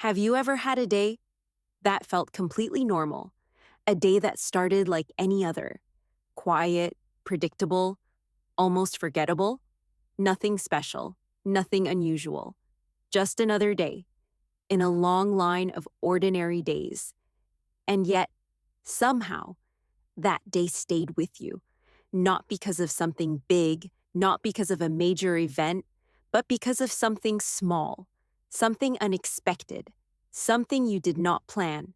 Have you ever had a day that felt completely normal? A day that started like any other? Quiet, predictable, almost forgettable? Nothing special, nothing unusual. Just another day in a long line of ordinary days. And yet, somehow, that day stayed with you. Not because of something big, not because of a major event, but because of something small, something unexpected, something you did not plan.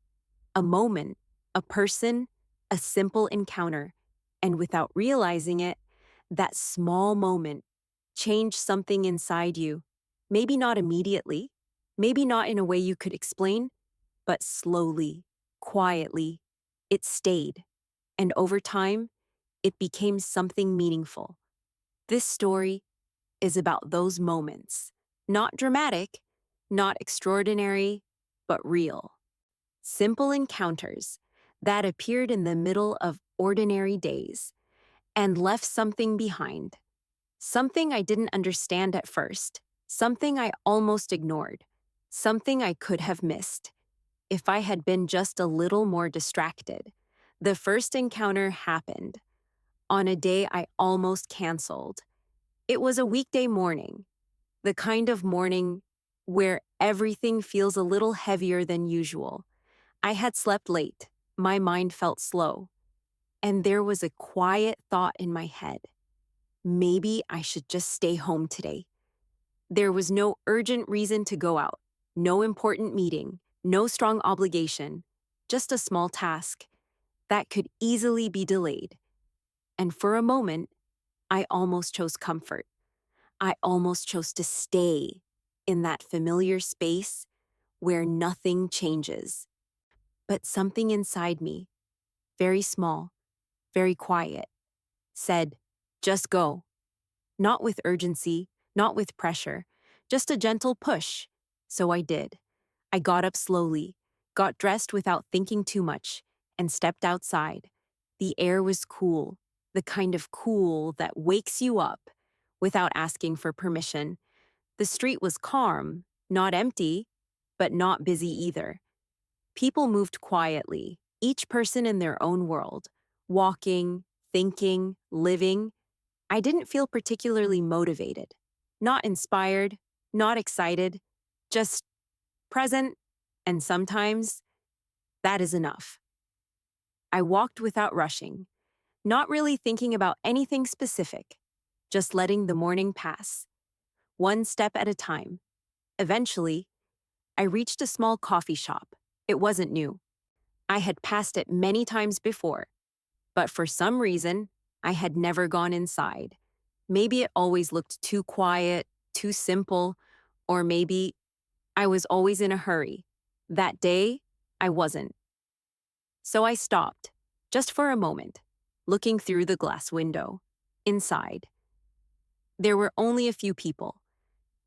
A moment, a person, a simple encounter. And without realizing it, that small moment changed something inside you. Maybe not immediately, maybe not in a way you could explain, but slowly, quietly, it stayed. And over time, it became something meaningful. This story is about those moments. Not dramatic, not extraordinary, but real. Simple encounters that appeared in the middle of ordinary days and left something behind. Something I didn't understand at first, something I almost ignored, something I could have missed if I had been just a little more distracted. The first encounter happened on a day I almost canceled. It was a weekday morning, the kind of morning where everything feels a little heavier than usual. I had slept late, my mind felt slow, and there was a quiet thought in my head. Maybe I should just stay home today. There was no urgent reason to go out, no important meeting, no strong obligation, just a small task that could easily be delayed. And for a moment, I almost chose comfort. I almost chose to stay in that familiar space where nothing changes. But something inside me, very small, very quiet, said, just go. Not with urgency, not with pressure, just a gentle push. So I did. I got up slowly, got dressed without thinking too much, and stepped outside. The air was cool, the kind of cool that wakes you up without asking for permission. The street was calm, not empty, but not busy either. People moved quietly, each person in their own world, walking, thinking, living. I didn't feel particularly motivated, not inspired, not excited, just present, and sometimes that is enough. I walked without rushing, not really thinking about anything specific, just letting the morning pass, one step at a time. Eventually, I reached a small coffee shop. It wasn't new. I had passed it many times before, but for some reason, I had never gone inside. Maybe it always looked too quiet, too simple, or maybe I was always in a hurry. That day, I wasn't. So I stopped, just for a moment, looking through the glass window. Inside, there were only a few people.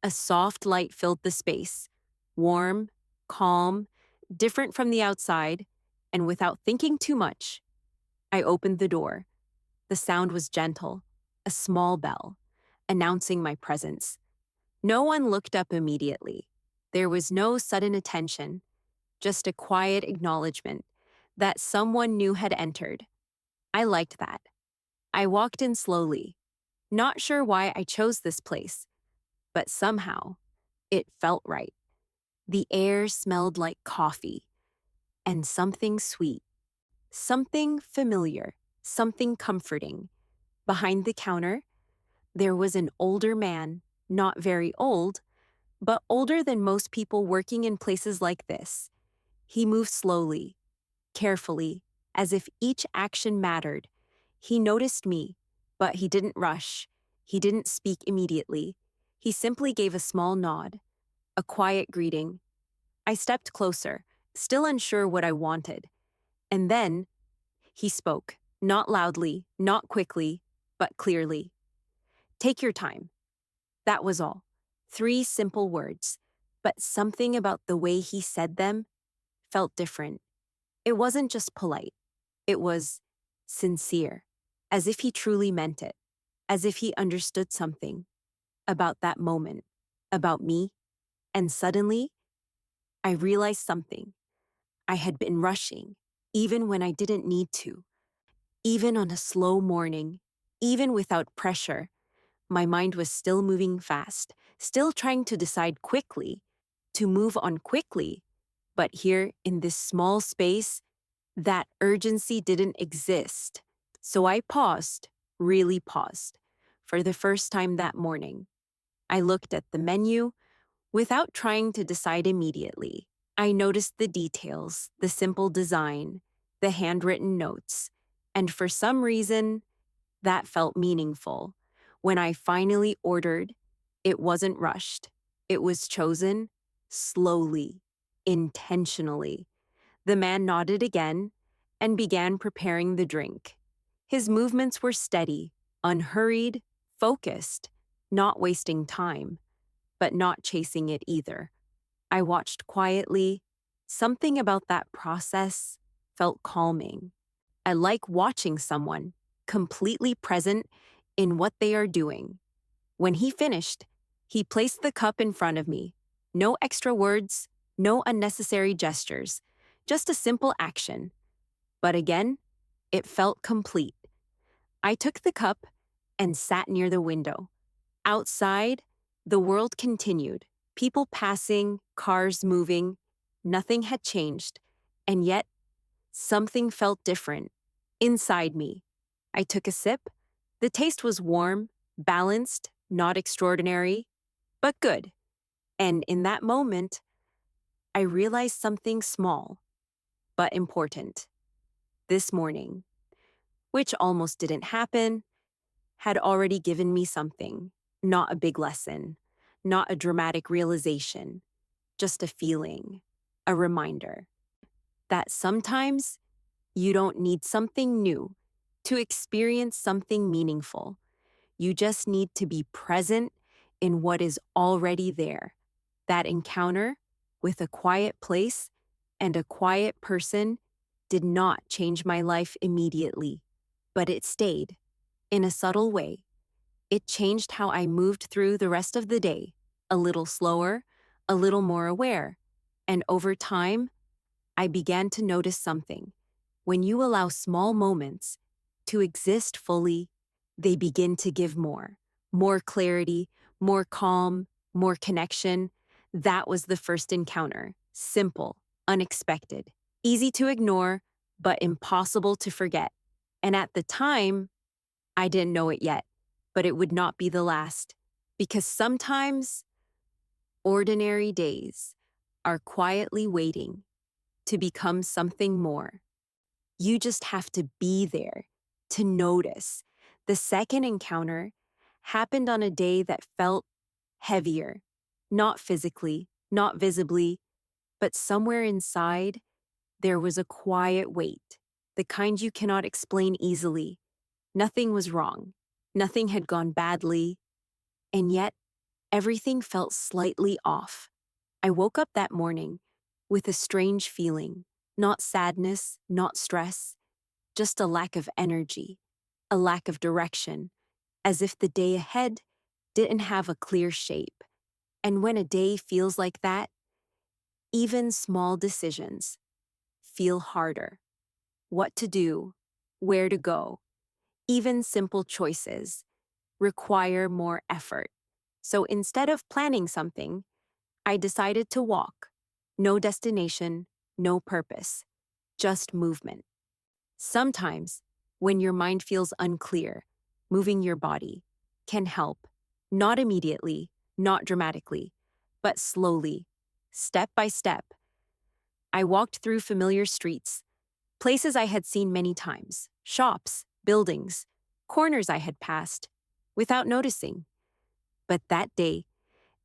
A soft light filled the space, warm, calm, different from the outside, and without thinking too much, I opened the door. The sound was gentle, a small bell, announcing my presence. No one looked up immediately. There was no sudden attention, just a quiet acknowledgement that someone new had entered. I liked that. I walked in slowly, not sure why I chose this place, but somehow it felt right. The air smelled like coffee and something sweet, something familiar, something comforting. Behind the counter, there was an older man, not very old, but older than most people working in places like this. He moved slowly, carefully, as if each action mattered. He noticed me, but he didn't rush. He didn't speak immediately. He simply gave a small nod, a quiet greeting. I stepped closer, still unsure what I wanted. And then he spoke, not loudly, not quickly, but clearly. Take your time. That was all. 3 simple words, but something about the way he said them felt different. It wasn't just polite. It was sincere, as if he truly meant it, as if he understood something about that moment, about me, and suddenly I realized something. I had been rushing, even when I didn't need to. Even on a slow morning, even without pressure, my mind was still moving fast, still trying to decide quickly, to move on quickly. But here, in this small space, that urgency didn't exist. So I paused, really paused, for the first time that morning. I looked at the menu without trying to decide immediately. I noticed the details, the simple design, the handwritten notes, and for some reason, that felt meaningful. When I finally ordered, it wasn't rushed. It was chosen slowly, intentionally. The man nodded again and began preparing the drink. His movements were steady, unhurried, focused, not wasting time, but not chasing it either. I watched quietly. Something about that process felt calming. I like watching someone completely present in what they are doing. When he finished, he placed the cup in front of me. No extra words, no unnecessary gestures, just a simple action. But again, it felt complete. I took the cup and sat near the window. Outside, the world continued. People passing, cars moving. Nothing had changed. And yet, something felt different. Inside me, I took a sip. The taste was warm, balanced, not extraordinary, but good. And in that moment, I realized something small, but important. This morning, which almost didn't happen, had already given me something. Not a big lesson, not a dramatic realization, just a feeling, a reminder that sometimes you don't need something new to experience something meaningful. You just need to be present in what is already there. That encounter with a quiet place and a quiet person did not change my life immediately, but it stayed in a subtle way. It changed how I moved through the rest of the day, a little slower, a little more aware. And over time, I began to notice something. When you allow small moments to exist fully, they begin to give more clarity, more calm, more connection. That was the first encounter. Simple, unexpected, easy to ignore, but impossible to forget. And at the time, I didn't know it yet, but it would not be the last. Because sometimes ordinary days are quietly waiting to become something more. You just have to be there to notice. The second encounter happened on a day that felt heavier, not physically, not visibly, but somewhere inside, there was a quiet weight, the kind you cannot explain easily. Nothing was wrong. Nothing had gone badly. And yet, everything felt slightly off. I woke up that morning with a strange feeling, not sadness, not stress, just a lack of energy, a lack of direction, as if the day ahead didn't have a clear shape. And when a day feels like that, even small decisions feel harder. What to do, where to go, even simple choices require more effort. So instead of planning something, I decided to walk. No destination, no purpose, just movement. Sometimes, when your mind feels unclear, moving your body can help. Not immediately, not dramatically, but slowly, step by step. I walked through familiar streets, places I had seen many times, shops, buildings, corners I had passed, without noticing. But that day,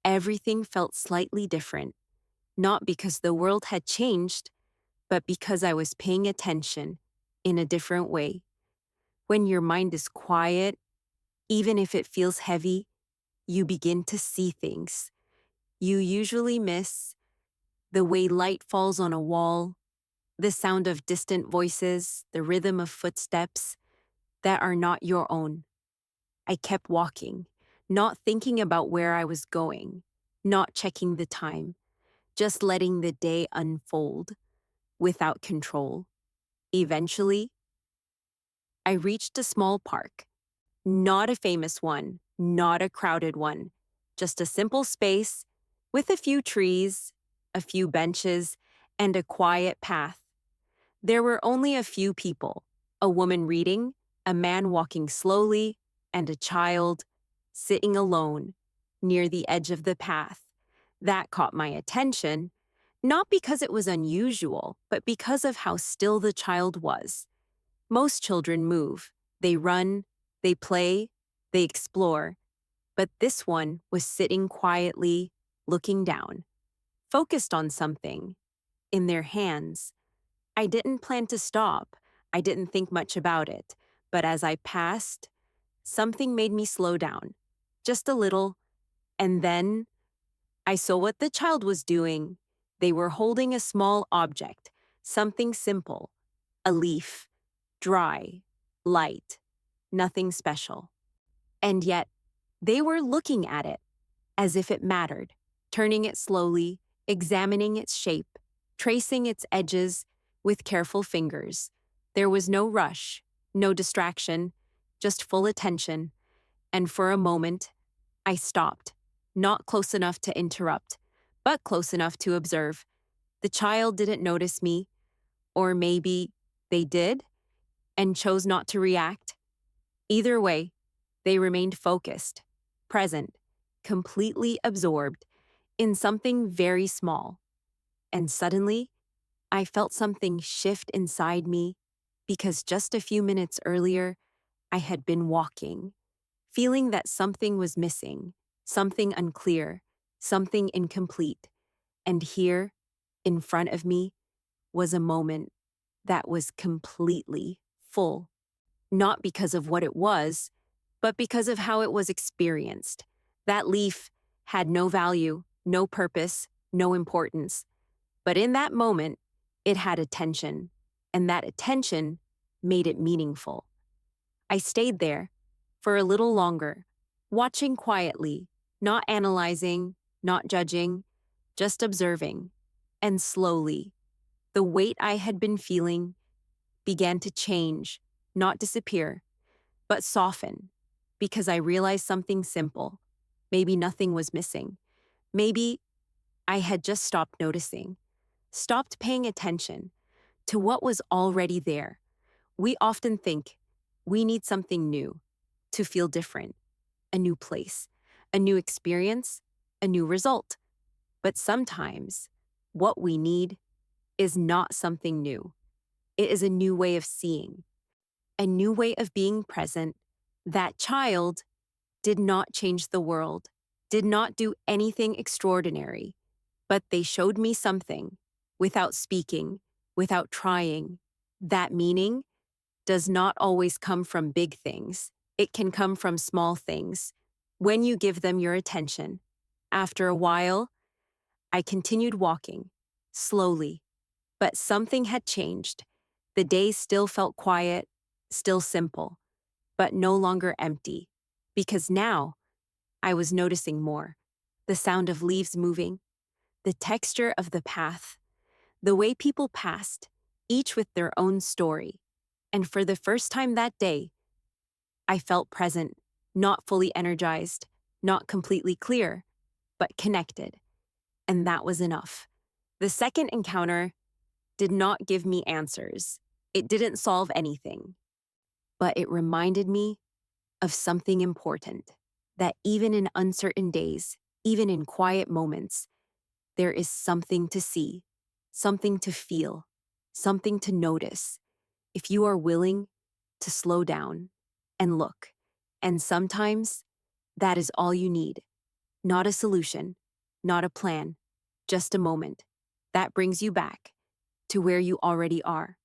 everything felt slightly different, not because the world had changed, but because I was paying attention in a different way. When your mind is quiet, even if it feels heavy, you begin to see things you usually miss: the way light falls on a wall, the sound of distant voices, the rhythm of footsteps that are not your own. I kept walking, not thinking about where I was going, not checking the time, just letting the day unfold without control. Eventually, I reached a small park. Not a famous one, not a crowded one, just a simple space with a few trees, a few benches, and a quiet path. There were only a few people, a woman reading, a man walking slowly, and a child sitting alone near the edge of the path. That caught my attention, not because it was unusual, but because of how still the child was. Most children move, they run, they play, they explore, but this one was sitting quietly, looking down, focused on something, in their hands. I didn't plan to stop. I didn't think much about it, but as I passed, something made me slow down, just a little, and then I saw what the child was doing. They were holding a small object, something simple, a leaf, dry, light, nothing special. And yet, they were looking at it as if it mattered, turning it slowly, examining its shape, tracing its edges with careful fingers. There was no rush, no distraction, just full attention. And for a moment, I stopped, not close enough to interrupt, but close enough to observe. The child didn't notice me, or maybe they did and chose not to react. Either way, they remained focused, present, completely absorbed in something very small. And suddenly, I felt something shift inside me because just a few minutes earlier, I had been walking, feeling that something was missing, something unclear, something incomplete. And here, in front of me, was a moment that was completely full. Not because of what it was, but because of how it was experienced. That leaf had no value, no purpose, no importance. But in that moment, it had attention, and that attention made it meaningful. I stayed there for a little longer, watching quietly, not analyzing, not judging, just observing. And slowly, the weight I had been feeling began to change, not disappear, but soften, because I realized something simple. Maybe nothing was missing. Maybe I had just stopped noticing, stopped paying attention to what was already there. We often think we need something new to feel different, a new place, a new experience, a new result. But sometimes what we need is not something new. It is a new way of seeing, a new way of being present. That child did not change the world, did not do anything extraordinary, but they showed me something without speaking, without trying. That meaning does not always come from big things. It can come from small things when you give them your attention. After a while, I continued walking, slowly, but something had changed. The day still felt quiet, still simple, but no longer empty, because now I was noticing more. The sound of leaves moving, the texture of the path, the way people passed, each with their own story. And for the first time that day, I felt present, not fully energized, not completely clear, but connected. And that was enough. The second encounter did not give me answers. It didn't solve anything, but it reminded me of something important, that even in uncertain days, even in quiet moments, there is something to see, something to feel, something to notice, if you are willing to slow down and look. And sometimes that is all you need. Not a solution, not a plan, just a moment that brings you back to where you already are.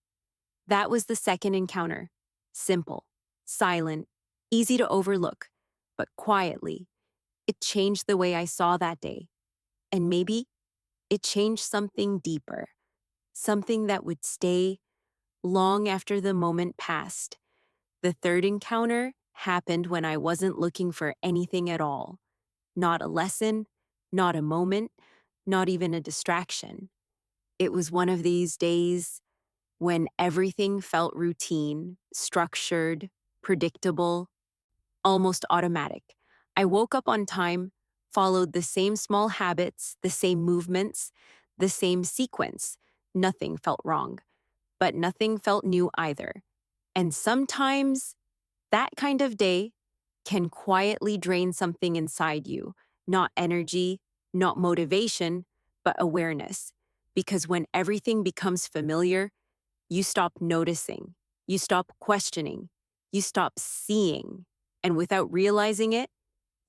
That was the second encounter. Simple, silent, easy to overlook, but quietly, it changed the way I saw that day. And maybe it changed something deeper, something that would stay long after the moment passed. The third encounter happened when I wasn't looking for anything at all. Not a lesson, not a moment, not even a distraction. It was one of these days when everything felt routine, structured, predictable, almost automatic. I woke up on time, followed the same small habits, the same movements, the same sequence. Nothing felt wrong, but nothing felt new either. And sometimes that kind of day can quietly drain something inside you, not energy, not motivation, but awareness. Because when everything becomes familiar, you stop noticing, you stop questioning, you stop seeing. And without realizing it,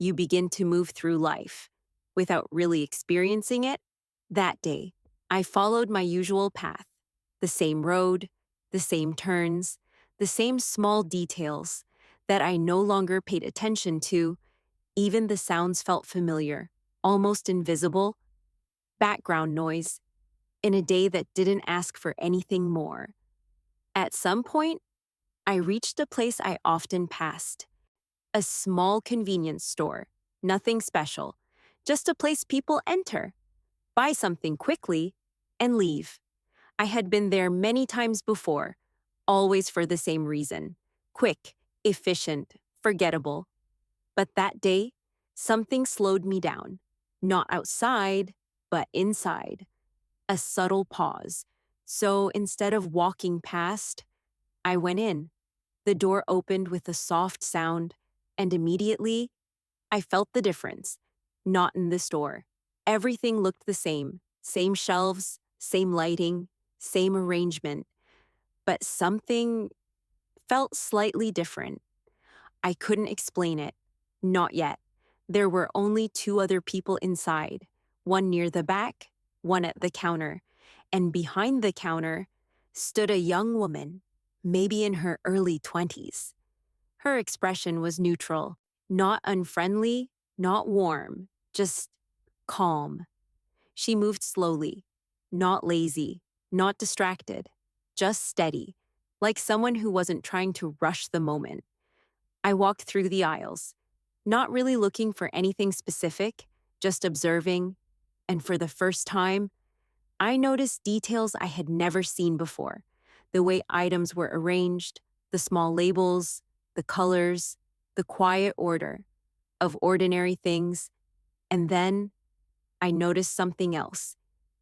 you begin to move through life without really experiencing it. That day, I followed my usual path, the same road, the same turns, the same small details that I no longer paid attention to. Even the sounds felt familiar, almost invisible, background noise, in a day that didn't ask for anything more. At some point, I reached a place I often passed, a small convenience store, nothing special, just a place people enter, buy something quickly, and leave. I had been there many times before, always for the same reason: quick, efficient, forgettable. But that day, something slowed me down. Not outside, but inside. A subtle pause. So instead of walking past, I went in. The door opened with a soft sound, and immediately, I felt the difference. Not in the store. Everything looked the same shelves, same lighting, same arrangement, but something felt slightly different. I couldn't explain it. Not yet. There were only two other people inside, one near the back, one at the counter, and behind the counter stood a young woman, maybe in her early 20s. Her expression was neutral, not unfriendly, not warm, just calm. She moved slowly, not lazy, not distracted, just steady, like someone who wasn't trying to rush the moment. I walked through the aisles, not really looking for anything specific, just observing, and for the first time, I noticed details I had never seen before: the way items were arranged, the small labels, the colors, the quiet order of ordinary things. And then I noticed something else.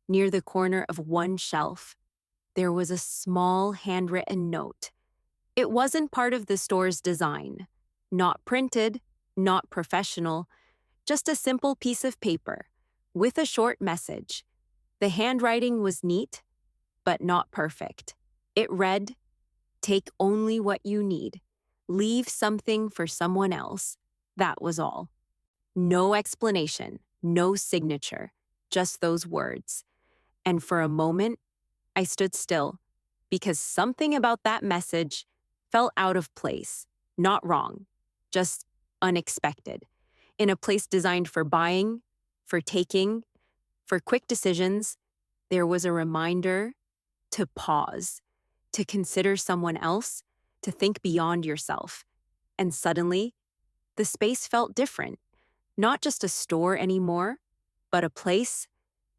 Near the corner of one shelf, there was a small handwritten note. It wasn't part of the store's design. Not printed, not professional, just a simple piece of paper with a short message. The handwriting was neat, but not perfect. It read, "Take only what you need. Leave something for someone else." That was all. No explanation, no signature, just those words. And for a moment, I stood still, because something about that message felt out of place, not wrong, just unexpected. In a place designed for buying, for taking, for quick decisions, there was a reminder to pause, to consider someone else, to think beyond yourself. And suddenly, the space felt different. Not just a store anymore, but a place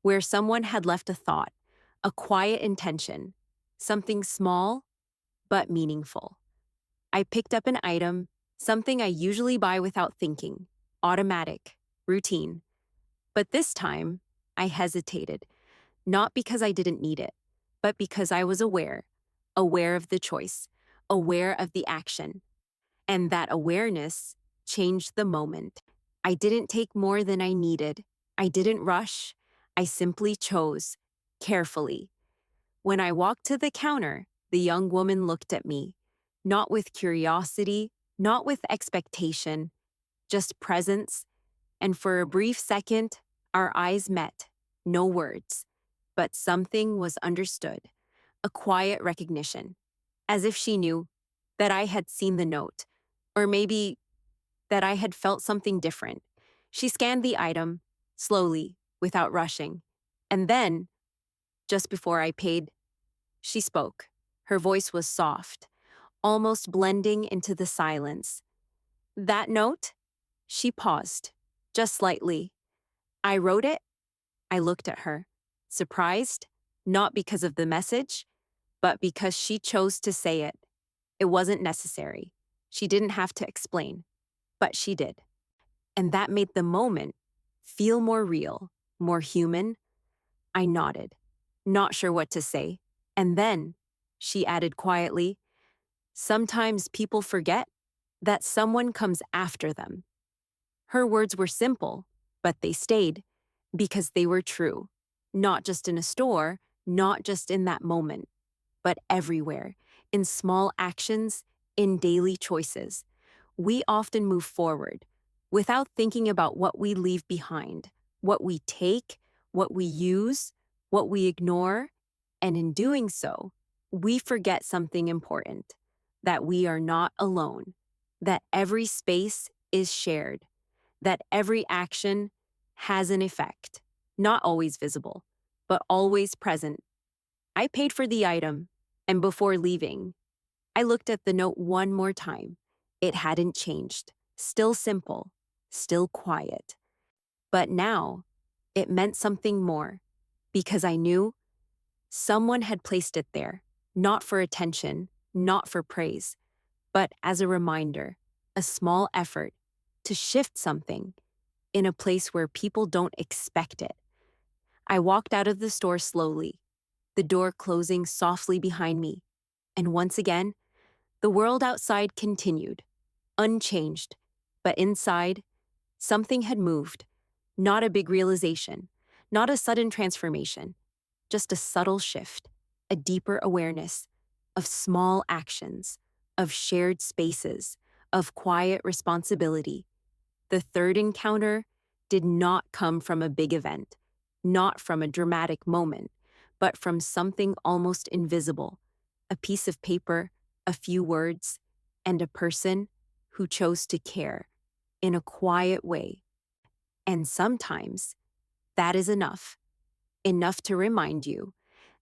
where someone had left a thought, a quiet intention, something small but meaningful. I picked up an item, something I usually buy without thinking, automatic, routine. But this time, I hesitated, not because I didn't need it, but because I was aware of the choice, aware of the action. And that awareness changed the moment. I didn't take more than I needed. I didn't rush. I simply chose, carefully. When I walked to the counter, the young woman looked at me, not with curiosity, not with expectation, just presence. And for a brief second, our eyes met. No words, but something was understood, a quiet recognition, as if she knew that I had seen the note, or maybe that I had felt something different. She scanned the item, slowly, without rushing. And then, just before I paid, she spoke. Her voice was soft, almost blending into the silence. "That note?" She paused, just slightly. "I wrote it. I looked at her, surprised, not because of the message, but because she chose to say it. It wasn't necessary. She didn't have to explain, but she did. And that made the moment feel more real, more human. I nodded, not sure what to say. And then she added quietly, "Sometimes people forget that someone comes after them." Her words were simple, but they stayed because they were true. Not just in a store, not just in that moment, but everywhere, in small actions, in daily choices. We often move forward without thinking about what we leave behind, what we take, what we use, what we ignore, and in doing so, we forget something important, that we are not alone, that every space is shared, that every action has an effect, not always visible, but always present. I paid for the item, and before leaving, I looked at the note one more time. It hadn't changed, still simple, still quiet. But now, it meant something more, because I knew someone had placed it there, not for attention, not for praise, but as a reminder, a small effort to shift something in a place where people don't expect it. I walked out of the store slowly, the door closing softly behind me. And once again, the world outside continued, unchanged. But inside, something had moved. Not a big realization, not a sudden transformation, just a subtle shift, a deeper awareness of small actions, of shared spaces, of quiet responsibility. The third encounter did not come from a big event, not from a dramatic moment, but from something almost invisible, a piece of paper, a few words, and a person who chose to care in a quiet way. And sometimes that is enough, enough to remind you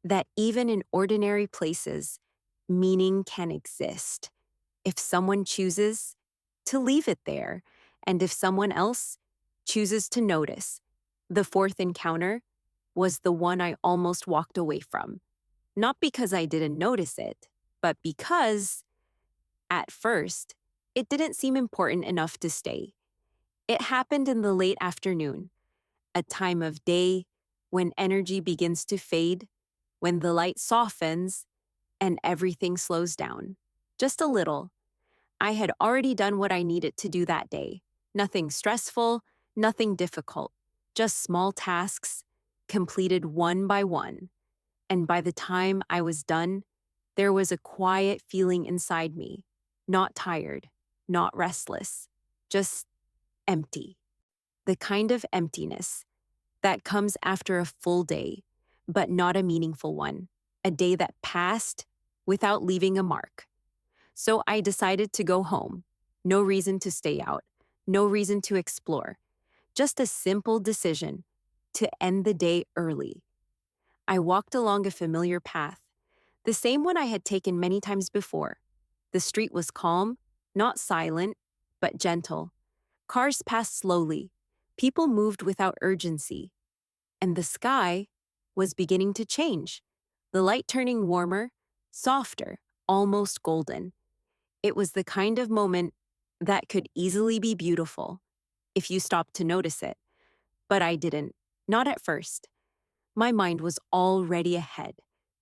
that even in ordinary places, meaning can exist if someone chooses to leave it there, and if someone else chooses to notice. The fourth encounter was the one I almost walked away from, not because I didn't notice it, but because, at first, it didn't seem important enough to stay. It happened in the late afternoon, a time of day when energy begins to fade, when the light softens, and everything slows down. Just a little. I had already done what I needed to do that day. Nothing stressful, nothing difficult, just small tasks, completed one by one. And by the time I was done, there was a quiet feeling inside me, not tired, not restless, just empty. The kind of emptiness that comes after a full day, but not a meaningful one, a day that passed without leaving a mark. So I decided to go home. No reason to stay out, no reason to explore, just a simple decision to end the day early. I walked along a familiar path, the same one I had taken many times before. The street was calm, not silent, but gentle. Cars passed slowly. People moved without urgency. And the sky was beginning to change, the light turning warmer, softer, almost golden. It was the kind of moment that could easily be beautiful if you stopped to notice it. But I didn't, not at first. My mind was already ahead,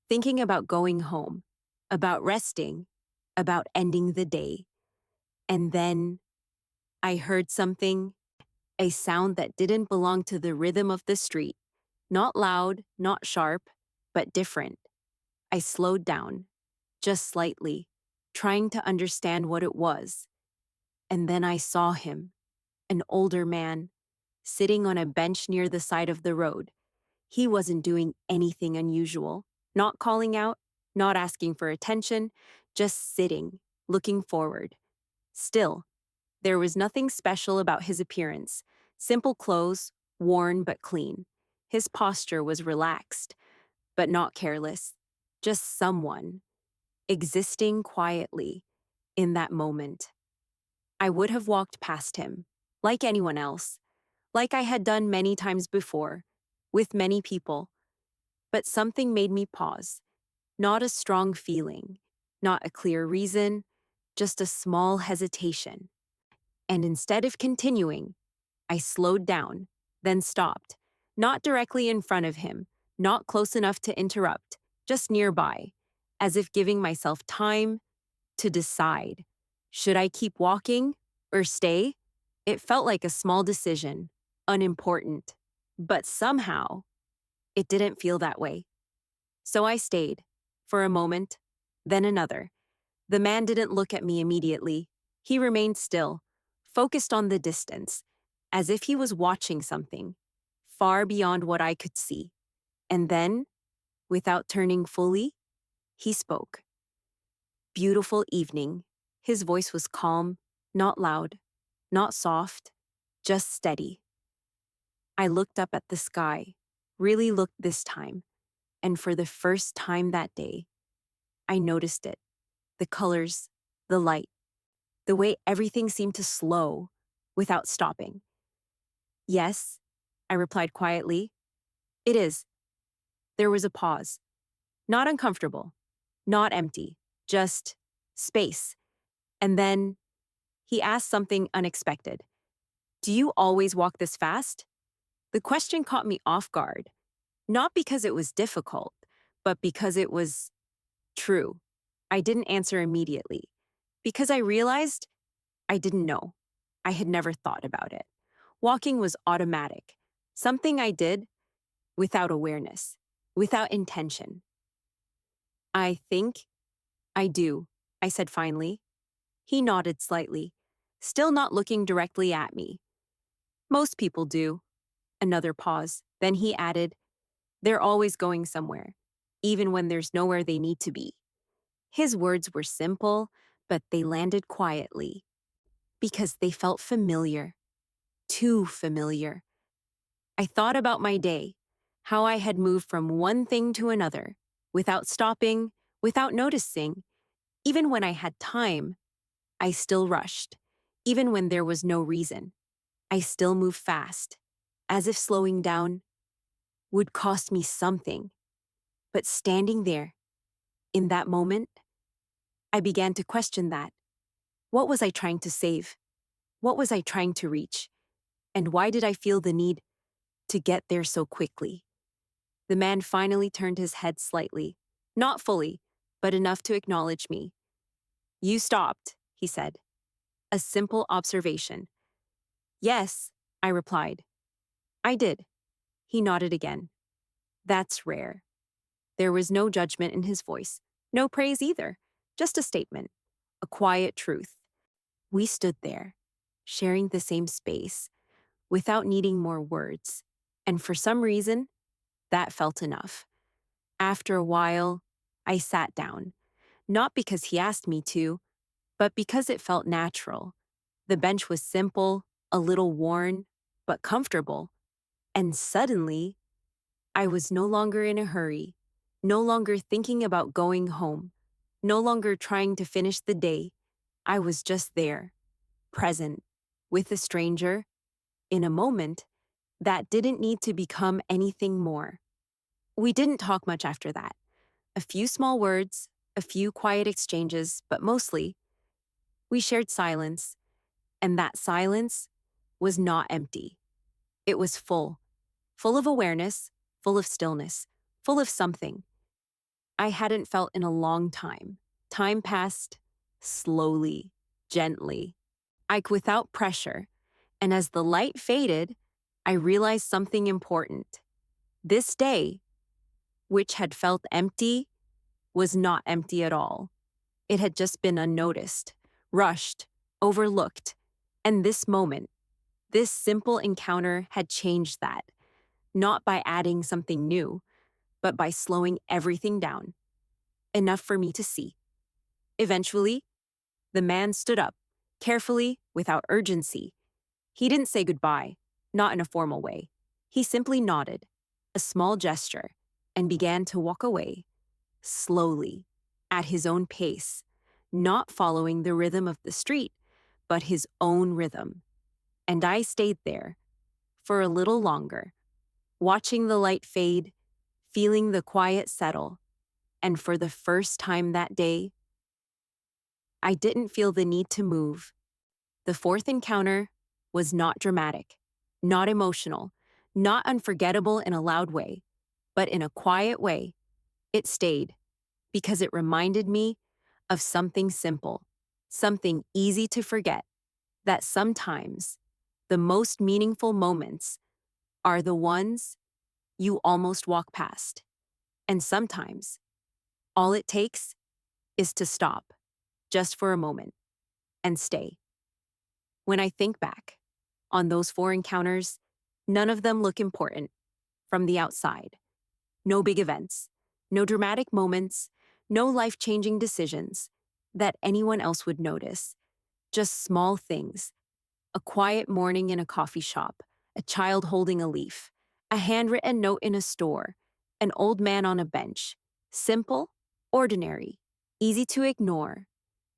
thinking about going home, about resting, about ending the day. And then I heard something, a sound that didn't belong to the rhythm of the street. Not loud, not sharp, but different. I slowed down, just slightly, trying to understand what it was. And then I saw him, an older man, sitting on a bench near the side of the road. He wasn't doing anything unusual, not calling out, not asking for attention, just sitting, looking forward. Still, there was nothing special about his appearance. Simple clothes, worn but clean. His posture was relaxed, but not careless. Just someone, existing quietly in that moment. I would have walked past him, like anyone else, like I had done many times before, with many people, but something made me pause. Not a strong feeling, not a clear reason, just a small hesitation. And instead of continuing, I slowed down, then stopped, not directly in front of him, not close enough to interrupt, just nearby, as if giving myself time to decide. Should I keep walking or stay? It felt like a small decision, unimportant. But somehow, it didn't feel that way. So I stayed, for a moment, then another. The man didn't look at me immediately. He remained still, focused on the distance, as if he was watching something, far beyond what I could see. And then, without turning fully, he spoke. Beautiful evening. His voice was calm, not loud, not soft, just steady. I looked up at the sky, really looked this time, and for the first time that day, I noticed it. The colors, the light, the way everything seemed to slow without stopping. Yes, I replied quietly. It is. There was a pause. Not uncomfortable, not empty, just space. And then he asked something unexpected. Do you always walk this fast? The question caught me off guard, not because it was difficult, but because it was true. I didn't answer immediately, because I realized I didn't know. I had never thought about it. Walking was automatic, something I did without awareness, without intention. I think I do, I said finally. He nodded slightly, still not looking directly at me. Most people do. Another pause. Then he added, they're always going somewhere, even when there's nowhere they need to be. His words were simple, but they landed quietly, because they felt familiar, too familiar. I thought about my day, how I had moved from one thing to another, without stopping, without noticing. Even when I had time, I still rushed. Even when there was no reason, I still moved fast, as if slowing down would cost me something. But standing there, in that moment, I began to question that. What was I trying to save? What was I trying to reach? And why did I feel the need to get there so quickly? The man finally turned his head slightly, not fully, but enough to acknowledge me. You stopped, he said. A simple observation. Yes, I replied. I did. He nodded again. That's rare. There was no judgment in his voice, no praise either, just a statement, a quiet truth. We stood there, sharing the same space, without needing more words, and for some reason, that felt enough. After a while, I sat down, not because he asked me to, but because it felt natural. The bench was simple, a little worn, but comfortable, and suddenly, I was no longer in a hurry, no longer thinking about going home, no longer trying to finish the day. I was just there, present, with a stranger, in a moment that didn't need to become anything more. We didn't talk much after that. A few small words, a few quiet exchanges, but mostly, we shared silence, and that silence was not empty. It was full, full of awareness, full of stillness, full of something I hadn't felt in a long time. Time passed slowly, gently, without pressure, and as the light faded, I realized something important. This day, which had felt empty, was not empty at all. It had just been unnoticed, rushed, overlooked, and this moment, this simple encounter had changed that, not by adding something new, but by slowing everything down, enough for me to see. Eventually, the man stood up, carefully, without urgency. He didn't say goodbye, not in a formal way. He simply nodded, a small gesture, and began to walk away, slowly, at his own pace, not following the rhythm of the street, but his own rhythm. And I stayed there for a little longer, watching the light fade, feeling the quiet settle, and for the first time that day, I didn't feel the need to move. The fourth encounter was not dramatic, not emotional, not unforgettable in a loud way, but in a quiet way. It stayed because it reminded me of something simple, something easy to forget, that sometimes the most meaningful moments are the ones you almost walk past. And sometimes all it takes is to stop just for a moment and stay. When I think back on those four encounters, none of them look important from the outside. No big events, no dramatic moments, no life-changing decisions that anyone else would notice. Just small things. A quiet morning in a coffee shop, a child holding a leaf, a handwritten note in a store, an old man on a bench. Simple, ordinary, easy to ignore.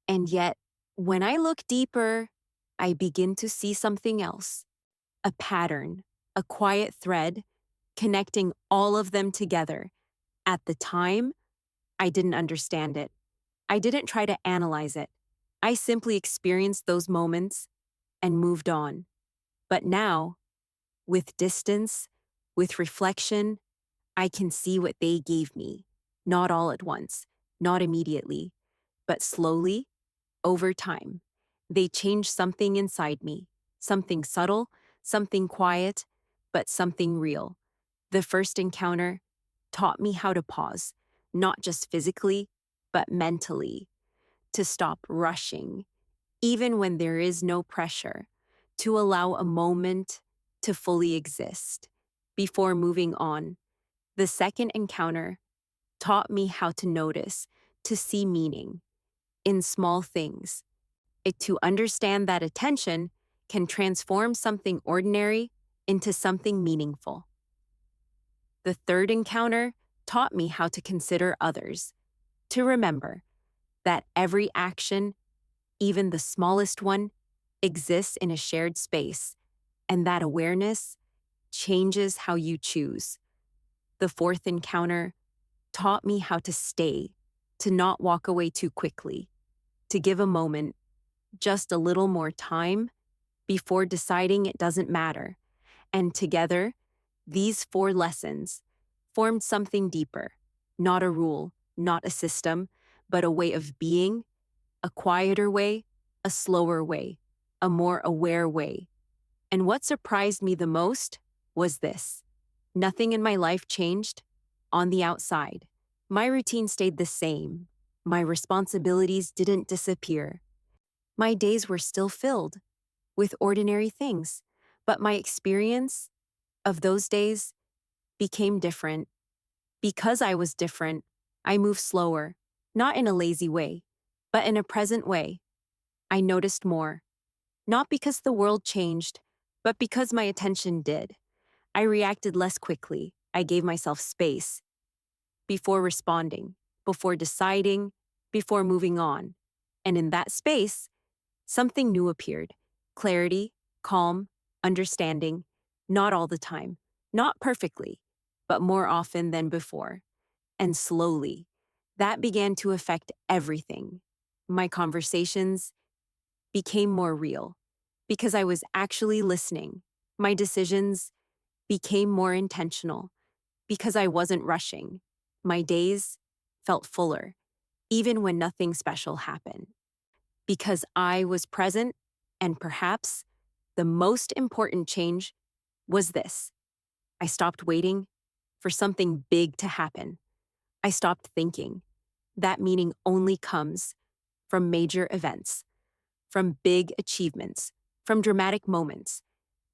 And yet, when I look deeper, I begin to see something else. A pattern, a quiet thread, connecting all of them together. At the time, I didn't understand it. I didn't try to analyze it. I simply experienced those moments and moved on. But now, with distance, with reflection, I can see what they gave me. Not all at once, not immediately, but slowly, over time. They changed something inside me, something subtle, something quiet, but something real. The first encounter taught me how to pause, not just physically, but mentally, to stop rushing, even when there is no pressure, to allow a moment to fully exist before moving on. The second encounter taught me how to notice, to see meaning in small things, to understand that attention can transform something ordinary into something meaningful. The third encounter taught me how to consider others, to remember that every action, even the smallest one, exists in a shared space, and that awareness changes how you choose. The fourth encounter taught me how to stay, to not walk away too quickly, to give a moment just a little more time before deciding it doesn't matter. And together, these four lessons formed something deeper, not a rule, not a system, but a way of being, a quieter way, a slower way, a more aware way. And what surprised me the most was this. Nothing in my life changed on the outside. My routine stayed the same. My responsibilities didn't disappear. My days were still filled with ordinary things, but my experience of those days became different. Because I was different, I moved slower, not in a lazy way, but in a present way. I noticed more, not because the world changed, but because my attention did. I reacted less quickly. I gave myself space before responding, before deciding, before moving on. And in that space, something new appeared. Clarity, calm, understanding, not all the time, not perfectly, but more often than before. And slowly, that began to affect everything. My conversations became more real because I was actually listening. My decisions became more intentional because I wasn't rushing. My days felt fuller, even when nothing special happened, because I was present. And perhaps the most important change was this. I stopped waiting for something big to happen. I stopped thinking that meaning only comes from major events, from big achievements, from dramatic moments,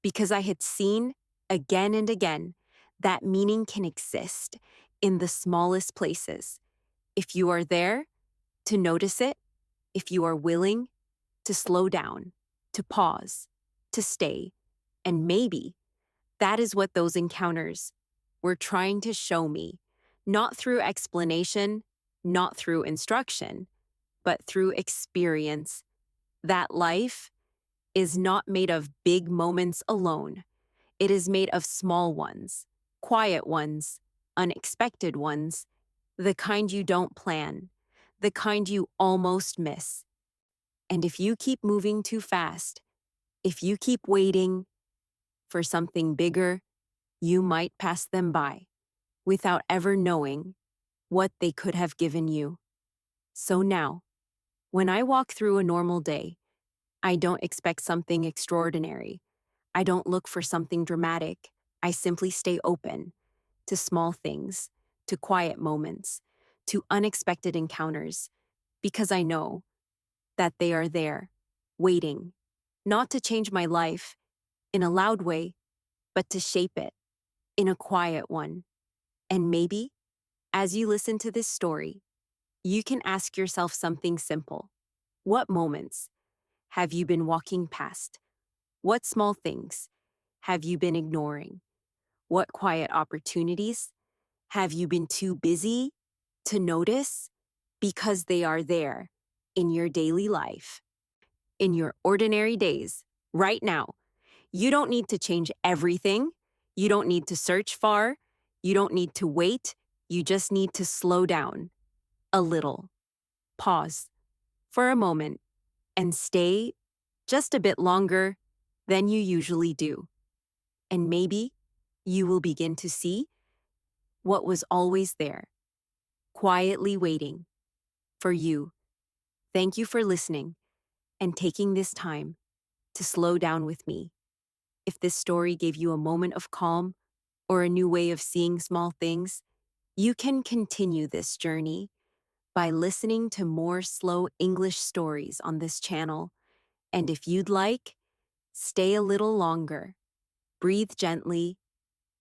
because I had seen again and again that meaning can exist in the smallest places. If you are there to notice it, if you are willing to slow down, to pause, to stay, and maybe that is what those encounters were trying to show me, not through explanation, not through instruction, but through experience, that life is not made of big moments alone. It is made of small ones, quiet ones, unexpected ones, the kind you don't plan, the kind you almost miss. And if you keep moving too fast, if you keep waiting for something bigger, you might pass them by without ever knowing what they could have given you. So now, when I walk through a normal day, I don't expect something extraordinary. I don't look for something dramatic. I simply stay open to small things, to quiet moments, to unexpected encounters, because I know that they are there, waiting, not to change my life in a loud way, but to shape it in a quiet one. And maybe, as you listen to this story, you can ask yourself something simple. What moments have you been walking past? What small things have you been ignoring? What quiet opportunities have you been too busy to notice? Because they are there in your daily life, in your ordinary days, right now. You don't need to change everything. You don't need to search far. You don't need to wait. You just need to slow down a little, pause for a moment, and stay just a bit longer than you usually do. And maybe you will begin to see what was always there, quietly waiting for you. Thank you for listening and taking this time to slow down with me. If this story gave you a moment of calm or a new way of seeing small things, you can continue this journey by listening to more slow English stories on this channel. And if you'd like, stay a little longer, breathe gently,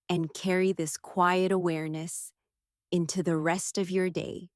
and carry this quiet awareness into the rest of your day.